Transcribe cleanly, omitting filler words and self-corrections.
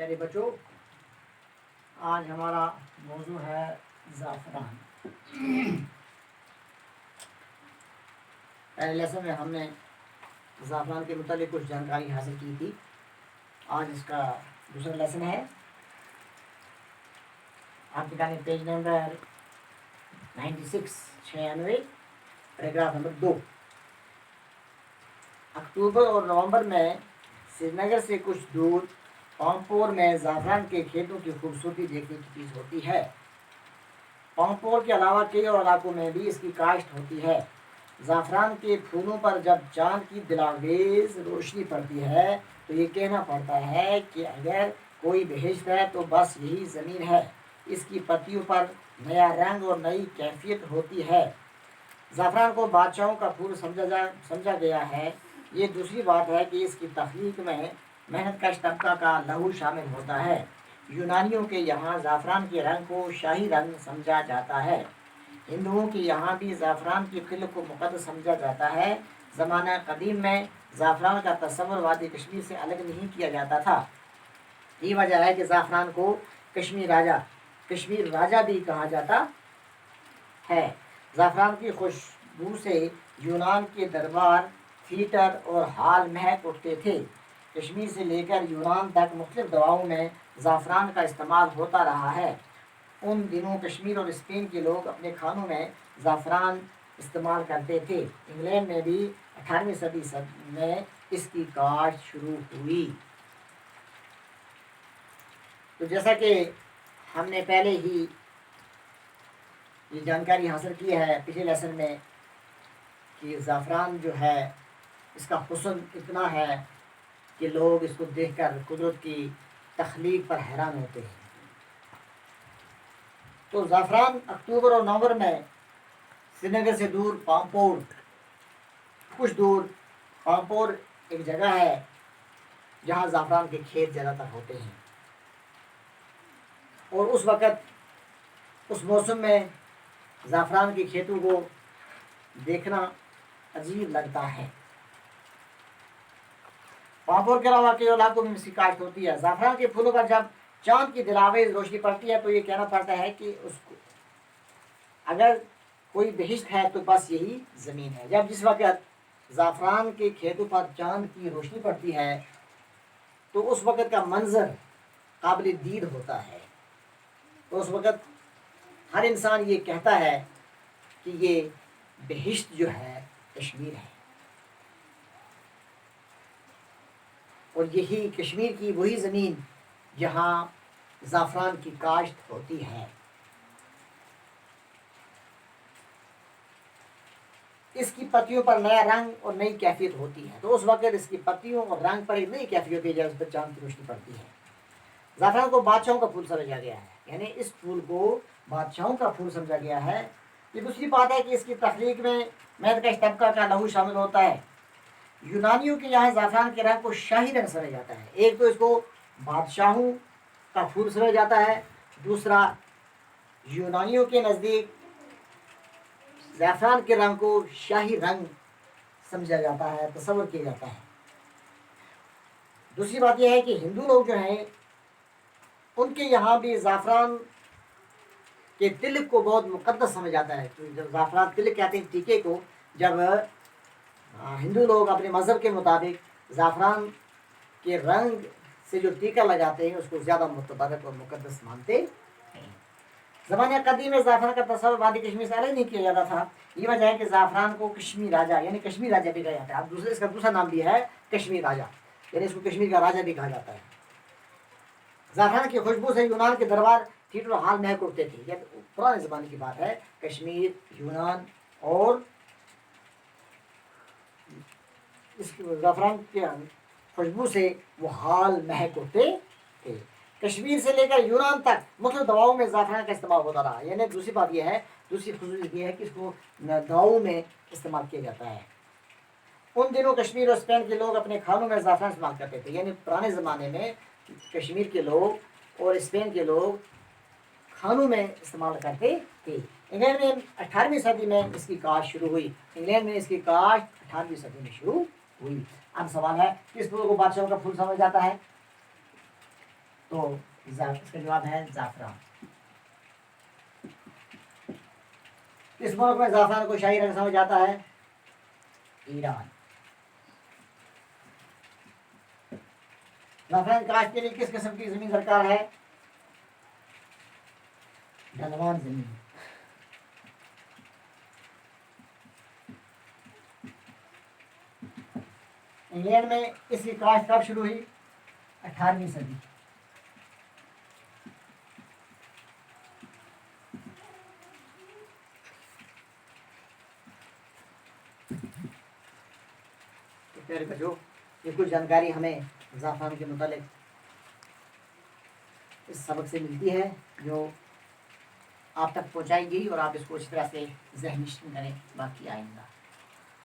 پیارے بچوں، آج ہمارا موضوع ہے زعفران۔ پہلے لیسن میں ہم نے زعفران کے متعلق کچھ جانکاری حاصل کی تھی۔ آج اس کا دوسرا لیسن ہے۔ آپ نکالیں پیج نمبر 96 پیراگراف نمبر 2۔ اکتوبر اور نومبر میں سری نگر سے کچھ دور پامپور میں زعفران کے کھیتوں کی خوبصورتی دیکھنے کی چیز ہوتی ہے۔ پامپور کے علاوہ کئی اور علاقوں میں بھی اس کی کاشت ہوتی ہے۔ زعفران کے پھولوں پر جب چاند کی دلاویز روشنی پڑتی ہے تو یہ کہنا پڑتا ہے کہ اگر کوئی بہشت ہے تو بس یہی زمین ہے۔ اس کی پتیوں پر نیا رنگ اور نئی کیفیت ہوتی ہے۔ زعفران کو بادشاہوں کا پھول سمجھا گیا ہے۔ یہ دوسری بات ہے کہ اس کی تخلیق میں محنت کش طبقہ کا لہو شامل ہوتا ہے۔ یونانیوں کے یہاں زعفران کے رنگ کو شاہی رنگ سمجھا جاتا ہے۔ ہندوؤں کے یہاں بھی زعفران کی خلق کو مقدس سمجھا جاتا ہے۔ زمانہ قدیم میں زعفران کا تصور وادی کشمیر سے الگ نہیں کیا جاتا تھا۔ یہ وجہ ہے کہ زعفران کو کشمیر راجہ بھی کہا جاتا ہے۔ زعفران کی خوشبو سے یونان کے دربار، تھیٹر اور ہال مہک اٹھتے تھے۔ کشمیر سے لے کر یونان تک مختلف دواؤں میں زعفران کا استعمال ہوتا رہا ہے۔ ان دنوں کشمیر اور اسپین کے لوگ اپنے کھانوں میں زعفران استعمال کرتے تھے۔ انگلینڈ میں بھی 18ویں صدی میں اس کی کاشت شروع ہوئی۔ تو جیسا کہ ہم نے پہلے ہی یہ جانکاری حاصل کی ہے پچھلے لیسن میں کہ زعفران جو ہے اس کا حسن اتنا ہے کہ لوگ اس کو دیکھ کر قدرت کی تخلیق پر حیران ہوتے ہیں۔ تو زعفران اکتوبر اور نومبر میں سری نگر سے دور کچھ دور پامپور ایک جگہ ہے جہاں زعفران کے کھیت زیادہ تر ہوتے ہیں، اور اس وقت اس موسم میں زعفران کے کھیتوں کو دیکھنا عجیب لگتا ہے۔ پامپور کے علاوہ کئی علاقوں میں اس کی کاشت ہوتی ہے۔ زعفران کے پھولوں پر جب چاند کی دلاویز روشنی پڑتی ہے تو یہ کہنا پڑتا ہے کہ اس کو اگر کوئی بہشت ہے تو بس یہی زمین ہے۔ جس وقت زعفران کے کھیتوں پر چاند کی روشنی پڑتی ہے تو اس وقت کا منظر قابل دید ہوتا ہے۔ تو اس وقت ہر انسان یہ کہتا ہے کہ یہ بہشت جو ہے کشمیر ہے، اور یہی کشمیر کی وہی زمین جہاں زعفران کی کاشت ہوتی ہے۔ اس کی پتیوں پر نیا رنگ اور نئی کیفیت ہوتی ہے۔ تو اس وقت اس کی پتیوں اور رنگ پر ایک نئی کیفیت ہوتی ہے جب اس پر چاند کی روشنی پڑتی ہے۔ زعفران کو بادشاہوں کا پھول سمجھا گیا ہے، یعنی اس پھول کو بادشاہوں کا پھول سمجھا گیا ہے۔ یہ دوسری بات ہے کہ اس کی تخلیق میں محنت کش طبقہ کا لہو شامل ہوتا ہے۔ یونانیوں کے یہاں زعفران کے رنگ کو شاہی رنگ سمجھا جاتا ہے۔ ایک تو اس کو بادشاہوں کا پھول سمجھا جاتا ہے، دوسرا یونانیوں کے نزدیک زعفران کے رنگ کو شاہی رنگ سمجھا جاتا ہے، تصور کیا جاتا ہے۔ دوسری بات یہ ہے کہ ہندو لوگ جو ہیں ان کے یہاں بھی زعفران کے تلک کو بہت مقدس سمجھا جاتا ہے۔ جب زعفران تلک کہتے ہیں ٹیکے کو، جب ہندو لوگ اپنے مذہب کے مطابق زعفران کے رنگ سے جو ٹیکا لگاتے ہیں اس کو زیادہ متبرک اور مقدس مانتے ہیں۔ زمانہ قدیم میں زعفران کا تصور وادی کشمیر سے الگ نہیں کیا جاتا تھا۔ یہ وجہ ہے کہ زعفران کو کشمیر راجہ یعنی کشمیر راجہ بھی کہا جاتا ہے۔ اب اس کا دوسرا نام بھی ہے کشمیر راجہ، یعنی اس کو کشمیر کا راجہ بھی کہا جاتا ہے۔ زعفران کی خوشبو سے یونان کے دربار، تھیٹر اور ہال مہک اٹھتے تھے۔ یہ پرانے زمانے کی بات ہے۔ کشمیر، یونان اور اس زعفران کے خوشبو سے وہ ہال مہک اٹھتے تھے۔ کشمیر سے لے کر یونان تک مختلف دواؤں میں زعفران کا استعمال ہوتا رہا۔ یعنی دوسری بات یہ ہے، دوسری خصوصیت یہ ہے کہ اس کو دواؤں میں استعمال کیا جاتا ہے۔ ان دنوں کشمیر اور اسپین کے لوگ اپنے کھانوں میں زعفران استعمال کرتے تھے۔ یعنی پرانے زمانے میں کشمیر کے لوگ اور اسپین کے لوگ کھانوں میں استعمال کرتے تھے۔ انگلینڈ میں 18ویں صدی میں اس کی کاشت شروع ہوئی۔ انگلینڈ میں اس کی کاشت 18ویں صدی میں شروع ہوئی۔ اب سوال ہے کس پھول کو بادشاہوں کا پھول سمجھا جاتا ہے؟ تو اس کا جواب ہے زعفران۔ کس ملک میں زعفران کو شاہی رنگ سمجھا جاتا ہے؟ ایران۔ زعفران کاشت کے لیے کس قسم کی زمین درکار ہے؟ ڈھلوان زمین۔ انگلینڈ میں اس کی کاشت کب شروع ہوئی؟ 18ویں صدی۔ پیارے بچوں، یہ کچھ جانکاری ہمیں زعفران کے متعلق اس سبق سے ملتی ہے جو آپ تک پہنچائی گئی، اور آپ اس کو اسی طرح سے ذہن نشین کریں باقی آئندہ۔